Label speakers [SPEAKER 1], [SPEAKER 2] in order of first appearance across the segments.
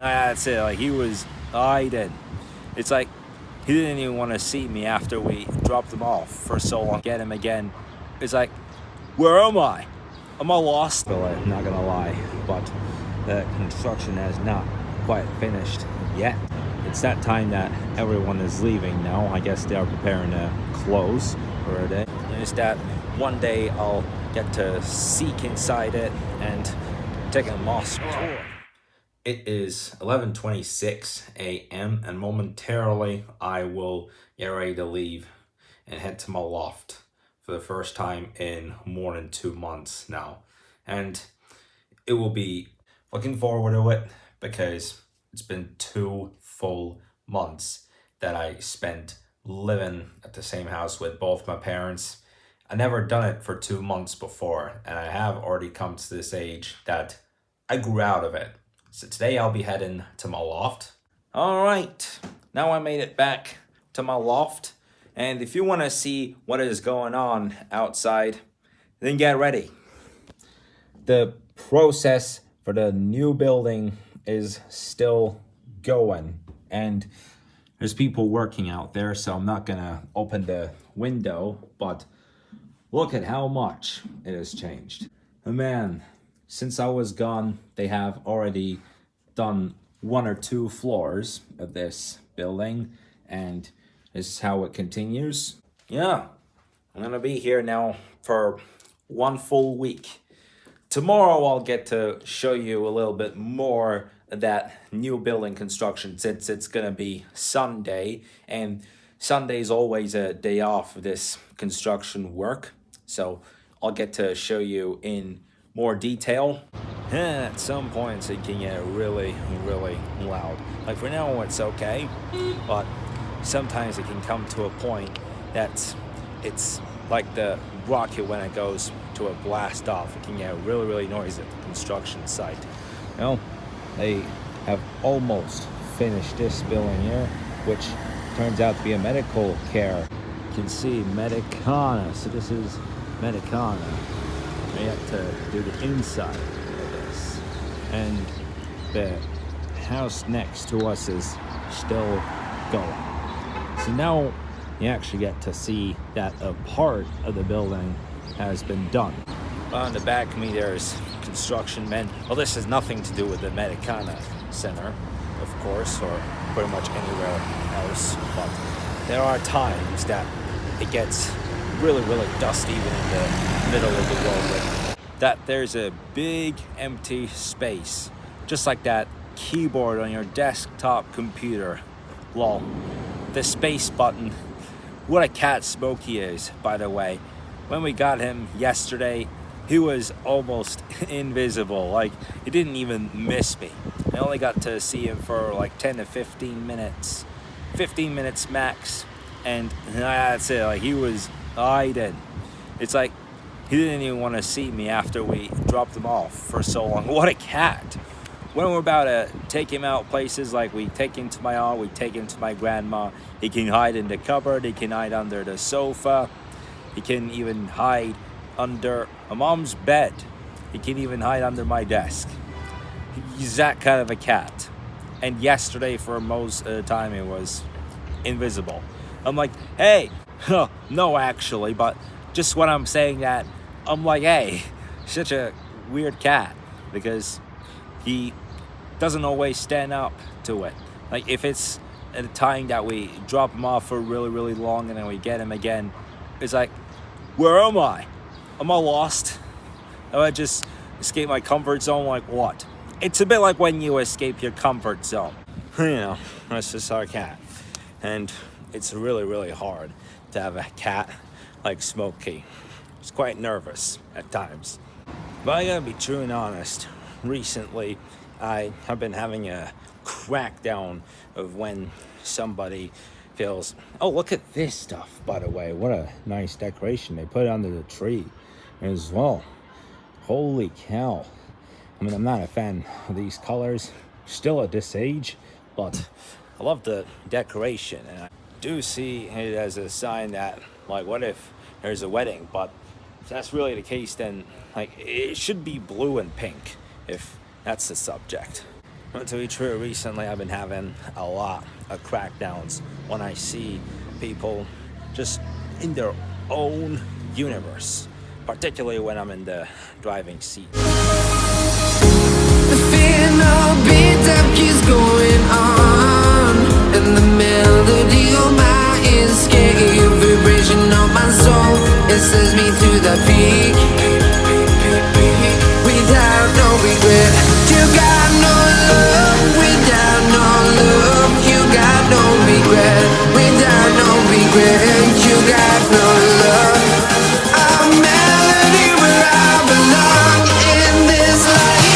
[SPEAKER 1] That's it. Like, he was hiding. It's like he didn't even want to see me after we dropped him off for so long. Get him again. It's like, where am I? Am I lost? Well, I'm not gonna lie, but the construction has not quite finished yet. It's that time that everyone is leaving now. I guess they are preparing to close for a day. It's that one day I'll get to seek inside it and take a mosque tour. It is 11:26 a.m. and momentarily I will get ready to leave and head to my loft for the first time in more than 2 months now. And it will be looking forward to it because it's been 2 full months that I spent living at the same house with both my parents. I never done it for 2 months before, and I have already come to this age that I grew out of it. So today I'll be heading to my loft. All right, now I made it back to my loft. And if you want to see what is going on outside, then get ready. The process for the new building is still going. And there's people working out there, so I'm not gonna open the window, but look at how much it has changed. And man, since I was gone, they have already done 1 or 2 floors of this building, and this is how it continues. Yeah, I'm gonna be here now for 1 full week. Tomorrow I'll get to show you a little bit more of that new building construction, since it's gonna be Sunday, and Sunday's always a day off of this construction work. So I'll get to show you in more detail. And at some points it can get really, really loud. Like for now it's okay, but sometimes it can come to a point that it's like the rocket when it goes to a blast off. It can get really, really noisy at the construction site. Well, they have almost finished this building here, which turns out to be a medical care. You can see Medicana, so this is Medicana. We have to do the inside of this. And the house next to us is still going. So now you actually get to see that a part of the building has been done. On the back of me there's construction men. Well, this has nothing to do with the Medicana Center, of course, or pretty much anywhere else, but there are times that it gets really, really dusty even in the middle of the road. That there's a big empty space, just like that keyboard on your desktop computer. Lol. The space button. What a cat Smokey is, by the way. When we got him yesterday, he was almost invisible. Like, he didn't even miss me. I only got to see him for like 10 to 15 minutes. 15 minutes max. And that's it. Like, he was hiding. It's like he didn't even want to see me after we dropped him off for so long. What a cat. When we're about to take him out places, like we take him to my aunt, we take him to my grandma, he can hide in the cupboard, he can hide under the sofa, he can even hide under my mom's bed, he can even hide under my desk. He's that kind of a cat. And yesterday, for most of the time, it was invisible. I'm like, hey, no actually, but just when I'm saying that, I'm like, hey, such a weird cat, because he doesn't always stand up to it. Like, if it's at a time that we drop him off for really, really long and then we get him again, it's like, where am I? Am I lost? Am I just escape my comfort zone? Like what? It's a bit like when you escape your comfort zone. You know, that's just our cat. And it's really, really hard to have a cat like Smokey. He's quite nervous at times. But I gotta be true and honest. Recently, I have been having a crackdown of when somebody feels, oh, look at this stuff, by the way. What a nice decoration. They put it under the tree as well. Holy cow. I mean, I'm not a fan of these colors still at this age, but I love the decoration. And I do see it as a sign that, like, what if there's a wedding? But if that's really the case, then, like, it should be blue and pink if that's the subject. But to be true, recently I've been having a lot of crackdowns when I see people just in their own universe, particularly when I'm in the driving seat.
[SPEAKER 2] The fear no beat up keeps going on, and the melody of my escape, vibration of my soul, it sends me to the peak. Without no regret, you got no love. Without no love, you got no regret. Without no regret, you got no love. A melody where I belong in this life.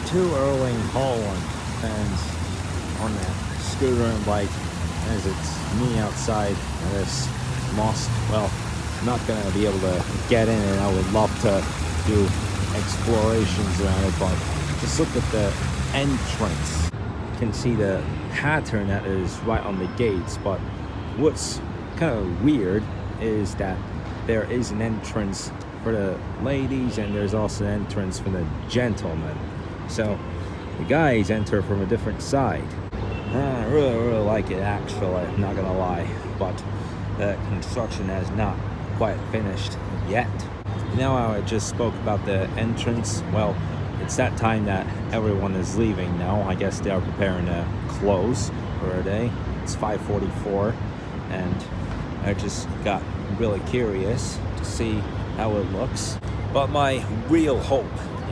[SPEAKER 1] Two Erling Haaland fans on the scooter and bike as it's me outside this mosque. Well, I'm not gonna be able to get in, and I would love to do explorations around it, but just look at the entrance. You can see the pattern that is right on the gates, but what's kind of weird is that there is an entrance for the ladies and there's also an entrance for the gentlemen. So the guys enter from a different side. I really like it, actually, I'm not gonna lie, but the construction has not quite finished yet. You know how I just spoke about the entrance? Well, it's that time that everyone is leaving now. I guess they are preparing to close for a day. It's 5:44, and I just got really curious to see how it looks. But my real hope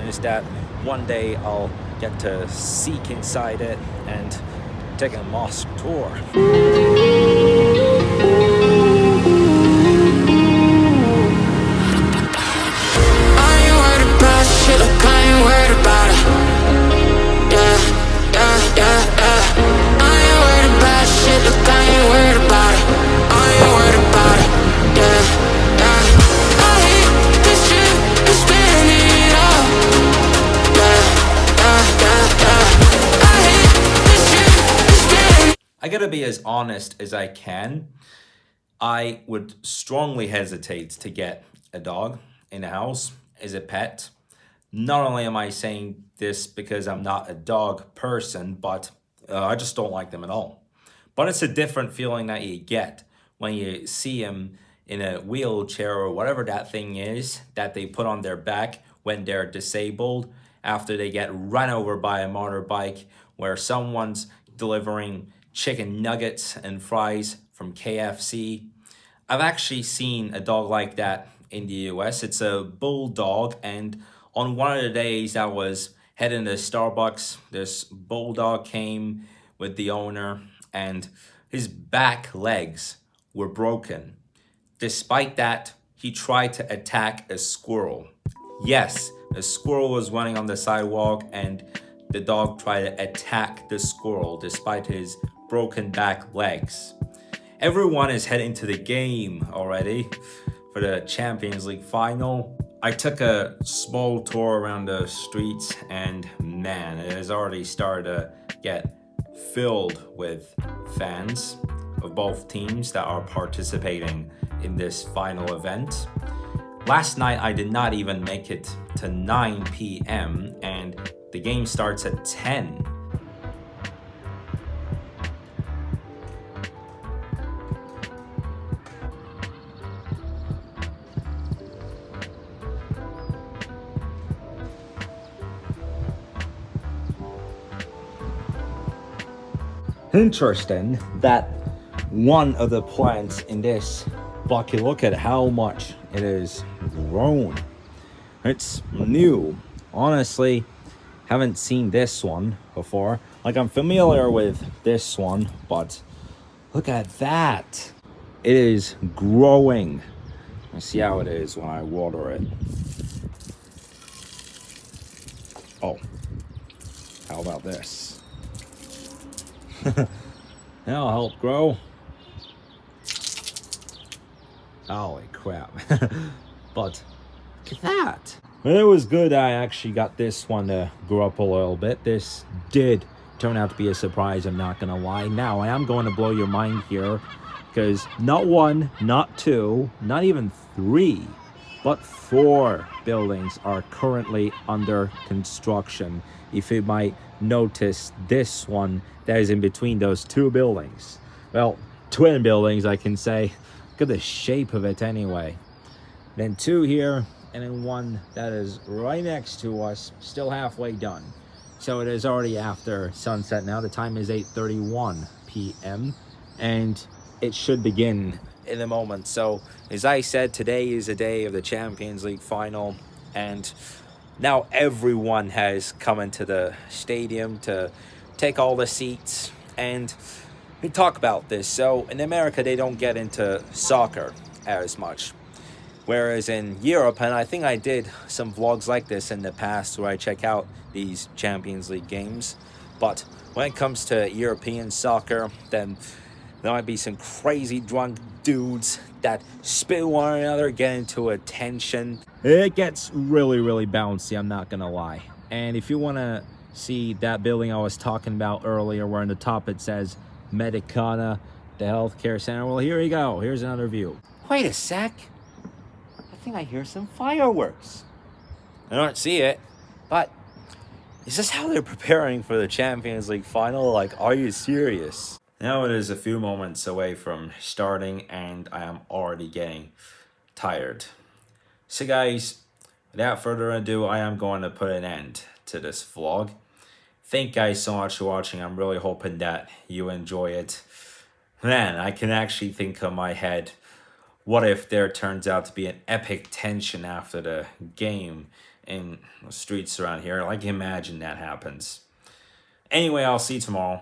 [SPEAKER 1] is that one day I'll get to seek inside it and take a mosque tour. I gotta be as honest as I can. I would strongly hesitate to get a dog in the house as a pet. Not only am I saying this because I'm not a dog person, but I just don't like them at all. But it's a different feeling that you get when you see them in a wheelchair or whatever that thing is that they put on their back when they're disabled after they get run over by a motorbike where someone's delivering chicken nuggets and fries from KFC. I've actually seen a dog like that in the US. It's a bulldog, and on one of the days I was heading to Starbucks, this bulldog came with the owner and his back legs were broken. Despite that, he tried to attack a squirrel. Yes, a squirrel was running on the sidewalk and the dog tried to attack the squirrel despite his broken back legs. Everyone is heading to the game already for the Champions League final. I took a small tour around the streets and man, it has already started to get filled with fans of both teams that are participating in this final event. Last night I did not even make it to 9 p.m. and the game starts at 10. Interesting that one of the plants in this bucket, look at how much it is grown. It's new. Honestly, haven't seen this one before. Like, I'm familiar with this one, but look at that. It is growing. Let's see how it is when I water it. Oh, how about this? That'll help grow. Holy crap. But look at that. It was good I actually got this one to grow up a little bit. This did turn out to be a surprise, I'm not gonna lie. Now, I am going to blow your mind here, because not one, not two, not even three, but 4 buildings are currently under construction. If you might notice this one that is in between those 2 buildings. Well, twin buildings, I can say. Look at the shape of it anyway. Then 2 here, and then 1 that is right next to us, still halfway done. So it is already after sunset now. The time is 8:31 p.m. and it should begin in a moment. So as I said, today is the day of the Champions League final, and now everyone has come into the stadium to take all the seats, and we talk about this. So in America, they don't get into soccer as much. Whereas in Europe, and I think I did some vlogs like this in the past where I check out these Champions League games, but when it comes to European soccer, then there might be some crazy drunk dudes that spit one another, get into a tension. It gets really, really bouncy, I'm not gonna lie. And if you wanna see that building I was talking about earlier, where on the top it says Medicana, the healthcare center, well, here you go. Here's another view. Wait a sec. I think I hear some fireworks. I don't see it, but is this how they're preparing for the Champions League final? Like, are you serious? Now it is a few moments away from starting, and I am already getting tired. So guys, without further ado, I am going to put an end to this vlog. Thank you guys so much for watching. I'm really hoping that you enjoy it. Man, I can actually think on my head, what if there turns out to be an epic tension after the game in the streets around here? Like, imagine that happens. Anyway, I'll see you tomorrow.